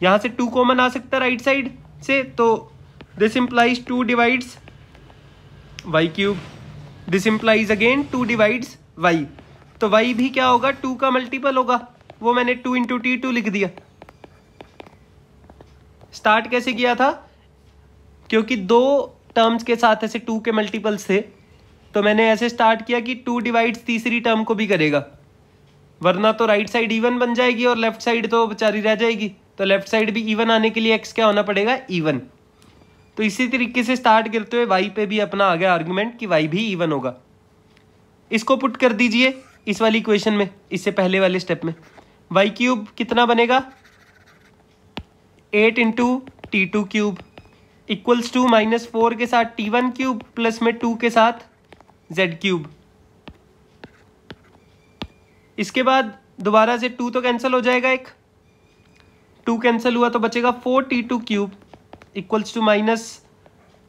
S1: यहाँ से 2 कॉमन आ सकता है राइट साइड से, तो this implies 2 divides Y cube, this implies again 2 divides Y, तो वाई भी क्या होगा 2 का मल्टीपल होगा, वो मैंने 2 इंटू t2 लिख दिया। स्टार्ट कैसे किया था, क्योंकि 2 टर्म्स के साथ ऐसे 2 के मल्टीपल्स थे, तो मैंने ऐसे स्टार्ट किया कि 2 डिवाइड्स तीसरी टर्म को भी करेगा, वरना तो राइट साइड इवन बन जाएगी और लेफ्ट साइड तो बेचारी रह जाएगी, तो लेफ्ट साइड भी इवन आने के लिए एक्स क्या होना पड़ेगा इवन। तो इसी तरीके से स्टार्ट करते हुए वाई पे भी अपना आ गया आर्गुमेंट कि वाई भी इवन होगा। इसको पुट कर दीजिए इस वाली इक्वेशन में, इससे पहले वाले स्टेप में, वाई क्यूब कितना बनेगा 8 into t2 cube equals to minus 4 के साथ t1 क्यूब प्लस में 2 के साथ z क्यूब। इसके बाद दोबारा से 2 तो कैंसिल हो जाएगा, एक 2 कैंसिल हुआ तो बचेगा 4t2 cube equals to minus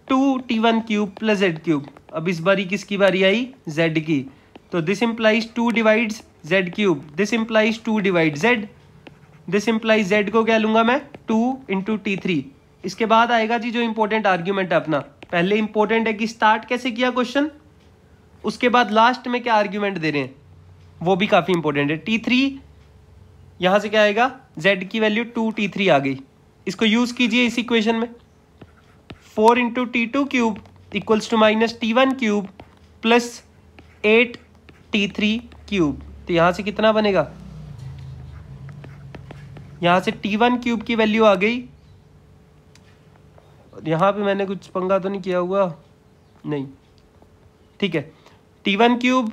S1: 2t1 cube plus z cube. अब इस बारी किसकी बारी आई, z की, तो this implies 2 divides z cube, this implies 2 divide z, this implies z को क्या लूंगा मैं 2 इंटू t3। इसके बाद आएगा जी जो इंपॉर्टेंट आर्ग्यूमेंट है अपना, पहले इंपॉर्टेंट है कि स्टार्ट कैसे किया क्वेश्चन, उसके बाद लास्ट में क्या आर्ग्यूमेंट दे रहे हैं वो भी काफी इंपॉर्टेंट है। t3 यहां से क्या आएगा, z की वैल्यू 2t3 आ गई, इसको यूज कीजिए इस इक्वेशन में, 4 into t2 cube equals to minus t1 cube plus 8t3 cube. तो यहां से कितना बनेगा, यहां से t1 क्यूब की वैल्यू आ गई, यहां पे मैंने कुछ पंगा तो नहीं किया हुआ, नहीं ठीक है, t1 क्यूब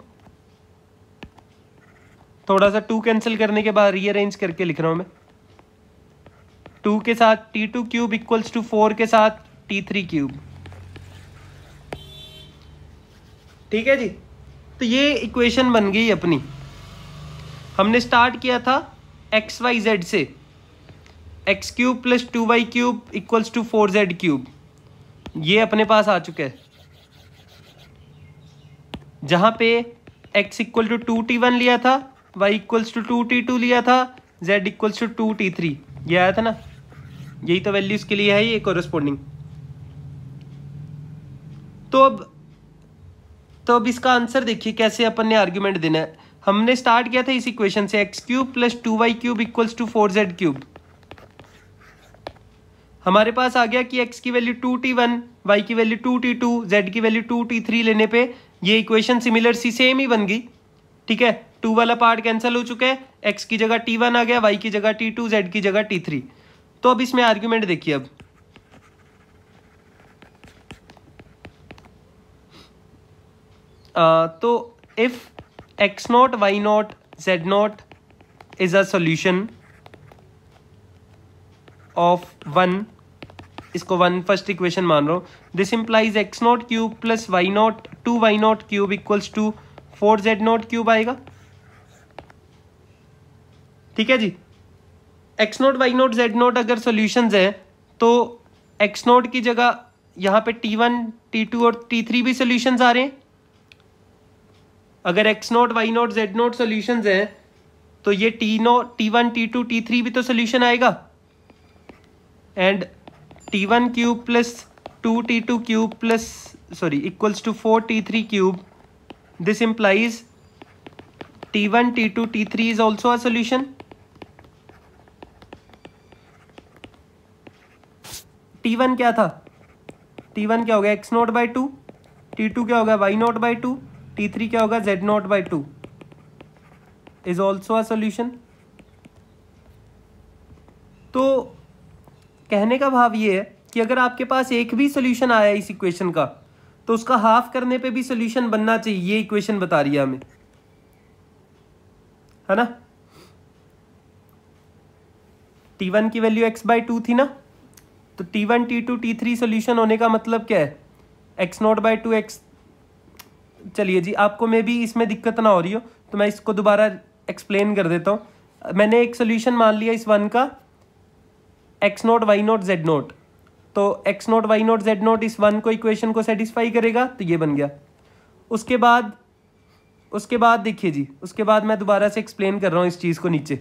S1: थोड़ा सा 2 कैंसिल करने के बाद रीअरेंज करके लिख रहा हूं मैं, 2 के साथ t2 क्यूब इक्वल्स टू 4 के साथ t3 क्यूब। ठीक है जी, तो ये इक्वेशन बन गई अपनी। हमने स्टार्ट किया था एक्स वाई जेड से, X cube plus 2y cube equals to 4z cube, ये अपने पास आ चुका है, जहां पे x इक्वल टू 2t1 लिया था, y इक्वल्स टू 2t2 लिया था, z इक्वल्स टू 2t3, ये आया था ना, यही तो वैल्यूज के लिए है ये कोरस्पोंडिंग। तो अब इसका आंसर देखिए कैसे अपन ने आर्ग्यूमेंट देना है। हमने स्टार्ट किया था इस इक्वेशन से, X cube plus 2y cube equals to 4z cube, हमारे पास आ गया कि x की वैल्यू 2t1, y की वैल्यू 2t2, z की वैल्यू 2t3 लेने पे ये इक्वेशन सिमिलर सी सेम ही बन गई। ठीक है, 2 वाला पार्ट कैंसिल हो चुका है, x की जगह t1 आ गया, y की जगह t2, z की जगह t3। तो अब इसमें आर्ग्यूमेंट देखिए, अब तो if x not y not z not is a solution of 1, इसको 1 फर्स्ट इक्वेशन मान रहा हूं, this implies x not cube plus y not 2y not cube equals to 4z not cube आएगा। ठीक है जी, x not y not z not अगर solutions है तो x नॉट की जगह यहाँ पे t1 t2 और t3 भी सॉल्यूशंस आ रहे हैं, अगर X not Y note Z note solution हैं तो ये T0 T1 T2 T3 भी तो सोल्यूशन आएगा, and T1 cube plus 2T2 cube plus sorry equals to 4T3 cube. This implies T1 T2 T3 is also a solution. T1 क्या था? T1 क्या हो गया x not by to, T2 क्या होगा y note by to, T3 क्या होगा z note by to. Is also a solution. तो कहने का भाव ये है कि अगर आपके पास एक भी सोल्यूशन आया इस इक्वेशन का तो उसका हाफ करने पे भी सोल्यूशन बनना चाहिए. ये इक्वेशन बता रही है हमें, है ना. T1 की वैल्यू x बाई टू थी ना, तो T1 T2 T3 सोल्यूशन होने का मतलब क्या है, x not by to x. चलिए जी, आपको मे भी इसमें दिक्कत ना हो रही हो तो मैं इसको दोबारा एक्सप्लेन कर देता हूँ. मैंने एक सोल्यूशन मान लिया इस वन का x note Y note Z not, तो x note Y note Z not इस वन को इक्वेशन को सेटिस्फाई करेगा, तो ये बन गया. उसके बाद देखिए जी, उसके बाद मैं दोबारा से एक्सप्लेन कर रहा हूँ इस चीज़ को. नीचे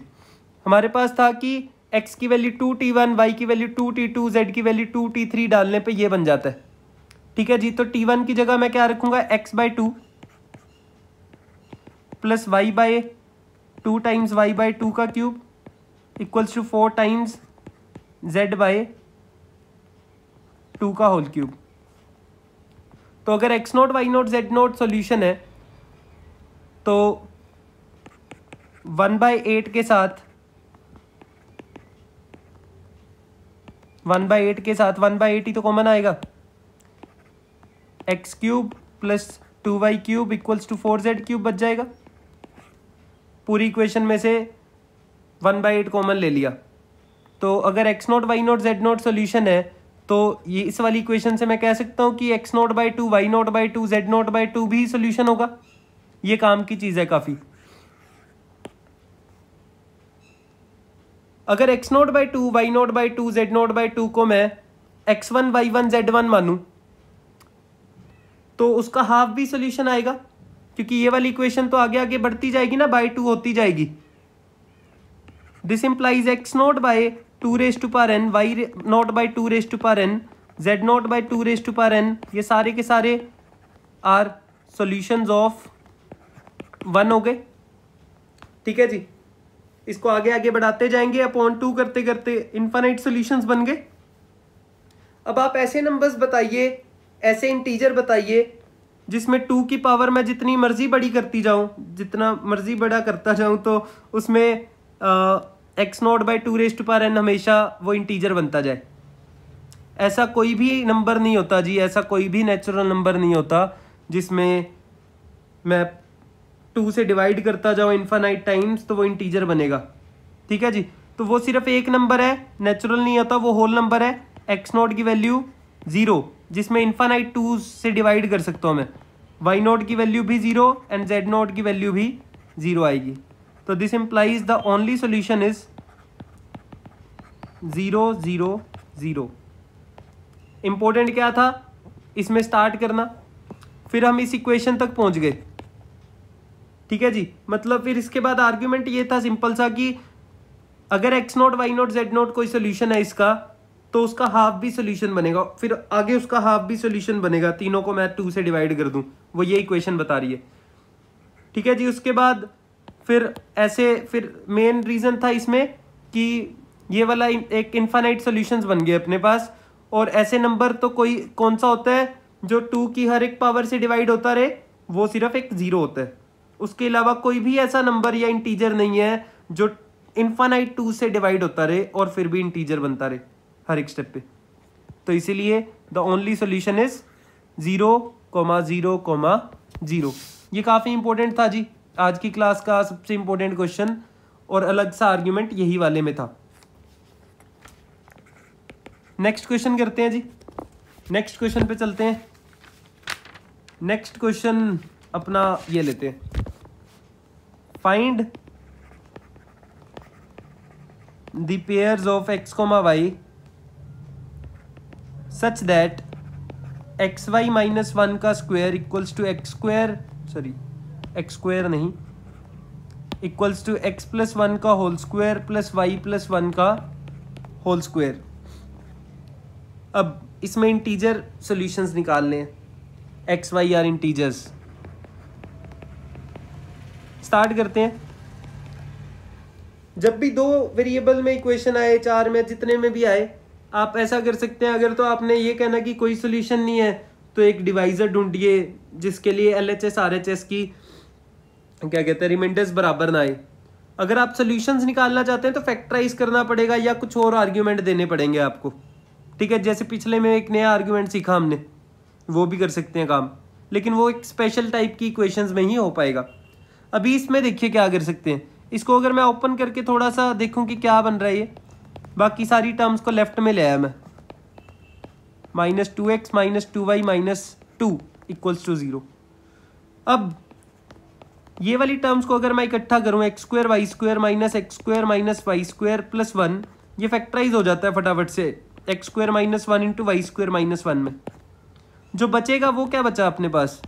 S1: हमारे पास था कि x की वैल्यू 2T1, y की वैल्यू 2T2, z की वैल्यू 2T3 डालने पे ये बन जाता है. ठीक है जी, तो T1 की जगह मैं क्या रखूंगा, x by two plus Y by two times Y by two का cube equals to 4 times z by two का होल क्यूब. तो अगर x note Y note Z note solution है तो 1/8 के साथ 1/8 ही तो कॉमन आएगा. x cube plus 2y cube equals to 4z cube बच जाएगा. पूरी इक्वेशन में से 1/8 कॉमन ले लिया. तो अगर x note Y note Z note solution है तो ये इस वाली इक्वेशन से मैं कह सकता हूँ कि x not by two, Y not by two, Z not by two भी सोल्यूशन होगा. ये काम की चीज़ है काफ़ी. अगर x not by two, Y not by two, Z not by two को मैं x1 y1 z1 मानूं तो उसका हाफ भी सोल्यूशन आएगा, क्योंकि ये वाली इक्वेशन तो आगे आगे बढ़ती जाएगी ना, बाई टू होती जाएगी. This implies x not by two raise to power n, Y not by two raise to power n, Z not by two raise to power n. ये सारे के सारे आर सॉल्यूशंस ऑफ वन हो गए. ठीक है जी, इसको आगे आगे बढ़ाते जाएंगे, अपॉन टू करते करते इनफाइनाइट सॉल्यूशंस बन गए. अब आप ऐसे नंबर्स बताइए, ऐसे इंटीजर बताइए जिसमें 2 की पावर मैं जितनी मर्जी बड़ी करती जाऊं, जितना मर्जी बड़ा करता जाऊं, तो उसमें x not by two raise to power n हमेशा वो इंटीजर बनता जाए. ऐसा कोई भी नंबर नहीं होता जी, ऐसा कोई भी नेचुरल नंबर नहीं होता जिसमें मैं 2 से डिवाइड करता जाऊँ इन्फानाइट टाइम्स तो वो इंटीजर बनेगा. ठीक है जी, तो वो सिर्फ एक नंबर है, नेचुरल नहीं होता, वो होल नंबर है. x नोट की वैल्यू 0 जिसमें इन्फानाइट 2 से डिवाइड कर सकता हूँ मैं, y नोट की वैल्यू भी 0 एंड z नोट की वैल्यू भी 0 आएगी. तो this implies the only solution is 0 0 0. Important क्या था इसमें स्टार्ट करना, फिर हम इस इक्वेशन तक पहुंच गए. ठीक है जी, मतलब फिर इसके बाद आर्ग्यूमेंट ये था सिंपल सा कि अगर x note Y note Z not कोई सोल्यूशन है इसका तो उसका हाफ भी सोल्यूशन बनेगा, फिर आगे उसका हाफ भी सोल्यूशन बनेगा. तीनों को मैं 2 से डिवाइड कर दूं, वो ये इक्वेशन बता रही है. ठीक है जी, उसके बाद फिर ऐसे फिर मेन रीजन था इसमें कि ये वाला एक इनफाइनाइट सॉल्यूशंस बन गए अपने पास. और ऐसे नंबर तो कोई कौन सा होता है जो 2 की हर एक पावर से डिवाइड होता रहे, वो सिर्फ एक 0 होता है. उसके अलावा कोई भी ऐसा नंबर या इंटीजर नहीं है जो इनफाइनाइट 2 से डिवाइड होता रहे और फिर भी इंटीजर बनता रहे हर एक स्टेप पे. तो इसीलिए द ओनली सोल्यूशन इज 0,0,0. ये काफ़ी इंपॉर्टेंट था जी, आज की क्लास का सबसे इंपॉर्टेंट क्वेश्चन, और अलग सा आर्ग्यूमेंट यही वाले में था. नेक्स्ट क्वेश्चन करते हैं जी, नेक्स्ट क्वेश्चन पे चलते हैं. नेक्स्ट क्वेश्चन अपना ये लेते हैं, find the pairs of x, y such that xy -1 का square equals to x X square नहीं, इक्वल्स टू एक्स प्लस 1 का whole square plus Y plus 1 का होल स्क्वायर। अब इसमें इंटीजर सॉल्यूशंस निकालने हैं, X Y are integers. Start करते हैं। जब भी 2 वेरिएबल में इक्वेशन आए, 4 में, जितने में भी आए, आप ऐसा कर सकते हैं। अगर तो आपने ये कहना कि कोई सोल्यूशन नहीं है तो एक डिवाइजर ढूंढिए जिसके लिए LHS RHS की क्या कहते हैं रिमाइंडर्स बराबर ना आए। अगर आप सोल्यूशंस निकालना चाहते हैं तो फैक्टराइज करना पड़ेगा या कुछ और आर्ग्यूमेंट देने पड़ेंगे आपको, ठीक है। जैसे पिछले में एक नया आर्ग्यूमेंट सीखा हमने, वो भी कर सकते हैं काम, लेकिन वो एक स्पेशल टाइप की इक्वेशंस में ही हो पाएगा। अभी इसमें देखिए क्या कर सकते हैं। इसको अगर मैं ओपन करके थोड़ा सा देखूं कि क्या बन रहा है ये, बाकी सारी टर्म्स को लेफ्ट में ले आया मैं, -2x -2y -2 इक्वल्स टू 0। अब ये वाली टर्म्स को अगर मैं इकट्ठा करूं, x square Y square minus X square minus Y square plus 1, ये फैक्टराइज हो जाता है फटाफट से x square -1 into Y square -1 में। जो बचेगा वो क्या बचा अपने पास,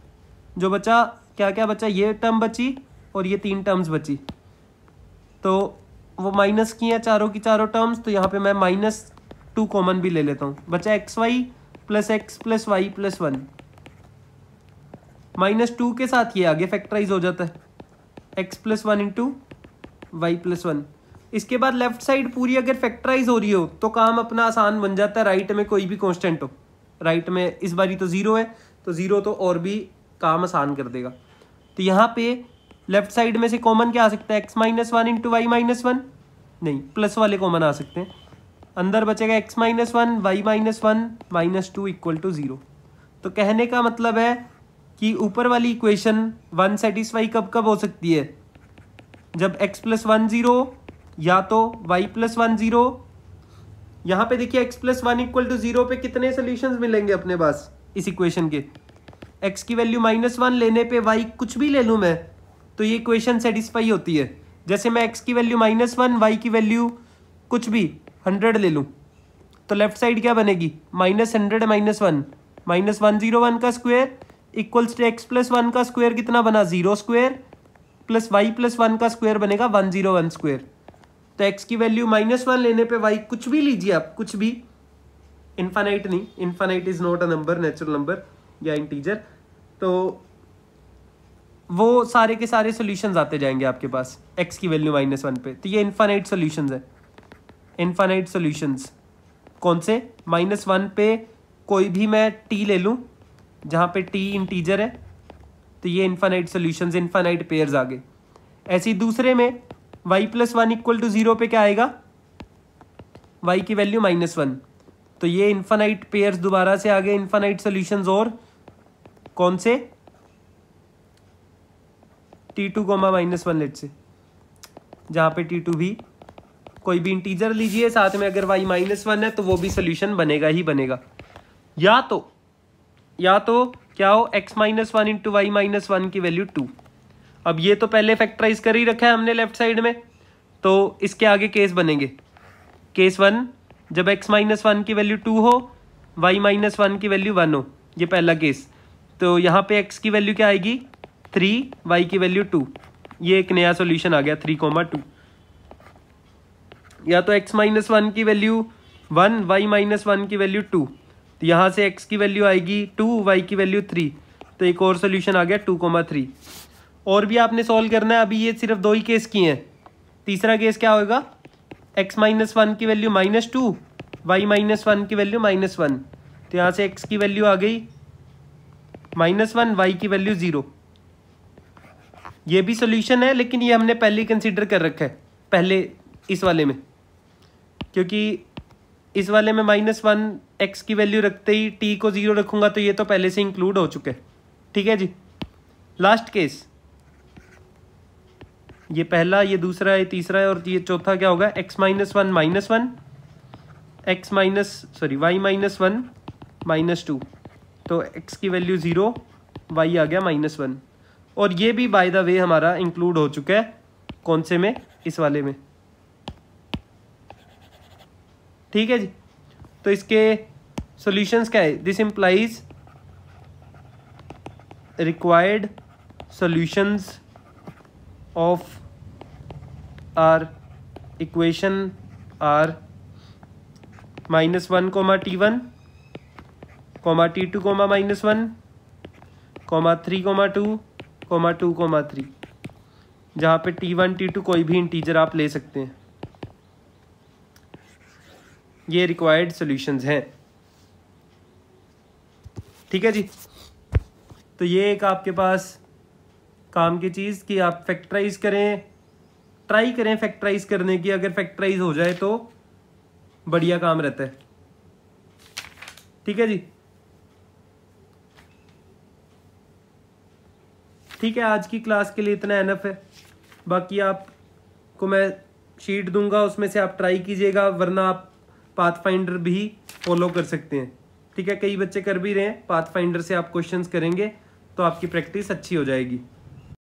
S1: जो बचा क्या क्या बचा, ये टर्म बची और ये 3 टर्म्स बची, तो वो माइनस की हैं चारों की चारों टर्म्स, तो यहाँ पे मैं -2 कॉमन भी ले लेता हूँ। बचा X Y plus X plus Y plus 1, -2 के साथ ये आगे फैक्टराइज हो जाता है, x plus 1 into Y plus 1। इसके बाद लेफ्ट साइड पूरी अगर फैक्टराइज हो रही हो तो काम अपना आसान बन जाता है। राइट में कोई भी कांस्टेंट हो, राइट में इस बारी तो 0 है, तो 0 तो और भी काम आसान कर देगा। तो यहाँ पे लेफ्ट साइड में से कॉमन क्या आ सकता है, x -1 इंटू वाई -1, नहीं प्लस वाले कॉमन आ सकते हैं। अंदर बचेगा x -1 वाई -1 -2 इक्वल टू 0। तो कहने का मतलब है कि ऊपर वाली इक्वेशन 1 सेटिस्फाई कब कब हो सकती है, जब x प्लस 1 0 या तो y प्लस 1 0। यहाँ पे देखिए x प्लस 1 इक्वल टू 0 पे कितने सोल्यूशंस मिलेंगे अपने पास इस इक्वेशन के। x की वैल्यू -1 लेने पे y कुछ भी ले लूँ मैं तो ये इक्वेशन सेटिस्फाई होती है। जैसे मैं x की वैल्यू -1 y की वैल्यू कुछ भी 100 ले लूँ तो लेफ्ट साइड क्या बनेगी, -100 -1 -101 का square equals to x plus 1 का स्क्वायर कितना बना, 0 स्क्वायर प्लस y प्लस 1 का स्क्वायर बनेगा 101 स्क्वायर। तो x की वैल्यू -1 लेने पे y कुछ भी लीजिए आप, कुछ भी, इनफाइनाइट नहीं, infinite is not a number, natural number या इंटीजर, तो वो सारे के सारे सॉल्यूशंस आते जाएंगे आपके पास x की वैल्यू -1 पे। तो ये इनफाइनाइट सॉल्यूशंस है, इनफाइनाइट सॉल्यूशंस। कौन से, -1 पे कोई भी मैं t ले लूँ जहाँ पे t इंटीजर है, तो ये इनफाइनाइट सॉल्यूशंस, इनफाइनाइट पेयर्स आ गए। ऐसे ही दूसरे में y प्लस 1 इक्वल टू 0 पे क्या आएगा, y की वैल्यू -1, तो ये इनफाइनाइट पेयर्स दोबारा से आ गए, इनफाइनाइट सॉल्यूशंस। और कौन से, t2 -1 लेट से, जहाँ पे t2 भी कोई भी इंटीजर लीजिए, साथ में अगर y -1 है तो वो भी सोल्यूशन बनेगा ही बनेगा। या तो क्या हो, x -1 इंटू वाई -1 की वैल्यू 2। अब ये तो पहले फैक्टराइज कर ही रखा है हमने लेफ्ट साइड में, तो इसके आगे केस बनेंगे। केस 1, जब x -1 की वैल्यू 2 हो, y -1 की वैल्यू 1 हो, ये पहला केस। तो यहाँ पे x की वैल्यू क्या आएगी 3, y की वैल्यू 2, ये एक नया सॉल्यूशन आ गया 3, 2। या तो x -1 की वैल्यू 1, y -1 की वैल्यू 2, तो यहाँ से x की वैल्यू आएगी 2, y की वैल्यू 3, तो एक और सॉल्यूशन आ गया 2, 3। और भी आपने सॉल्व करना है, अभी ये सिर्फ 2 ही केस किए हैं। तीसरा केस क्या होगा, x -1 की वैल्यू -2, y -1 की वैल्यू -1, तो यहाँ से x की वैल्यू आ गई -1, y की वैल्यू 0। ये भी सॉल्यूशन है, लेकिन ये हमने पहले कंसीडर कर रखा है, पहले इस वाले में, क्योंकि इस वाले में -1 x की वैल्यू रखते ही t को 0 रखूंगा, तो ये तो पहले से इंक्लूड हो चुके हैं। ठीक है जी। लास्ट केस, ये पहला, ये दूसरा, ये तीसरा है, और ये चौथा क्या होगा, x -1 -1, y -1 -2, तो x की वैल्यू 0, y आ गया -1। और ये भी बाय द वे हमारा इंक्लूड हो चुका है, कौन से में, इस वाले में। ठीक है जी। तो इसके सॉल्यूशंस क्या है, this implies required solutions of our equation are -1, t1, t2, -1, 3, 2, 2, 3, जहाँ पे t1 t2 कोई भी इंटीजर आप ले सकते हैं। ये रिक्वायर्ड सॉल्यूशंस हैं। ठीक है जी। तो ये एक आपके पास काम की चीज़ कि आप फैक्टराइज करें, ट्राई करें फैक्टराइज करने की। अगर फैक्टराइज हो जाए तो बढ़िया काम रहता है। ठीक है जी। ठीक है, आज की क्लास के लिए इतना एनफ है। बाकी आपको मैं शीट दूंगा, उसमें से आप ट्राई कीजिएगा, वरना आप पाथफाइंडर भी फॉलो कर सकते हैं। ठीक है, कई बच्चे कर भी रहे हैं। पाथफाइंडर से आप क्वेश्चंस करेंगे तो आपकी प्रैक्टिस अच्छी हो जाएगी।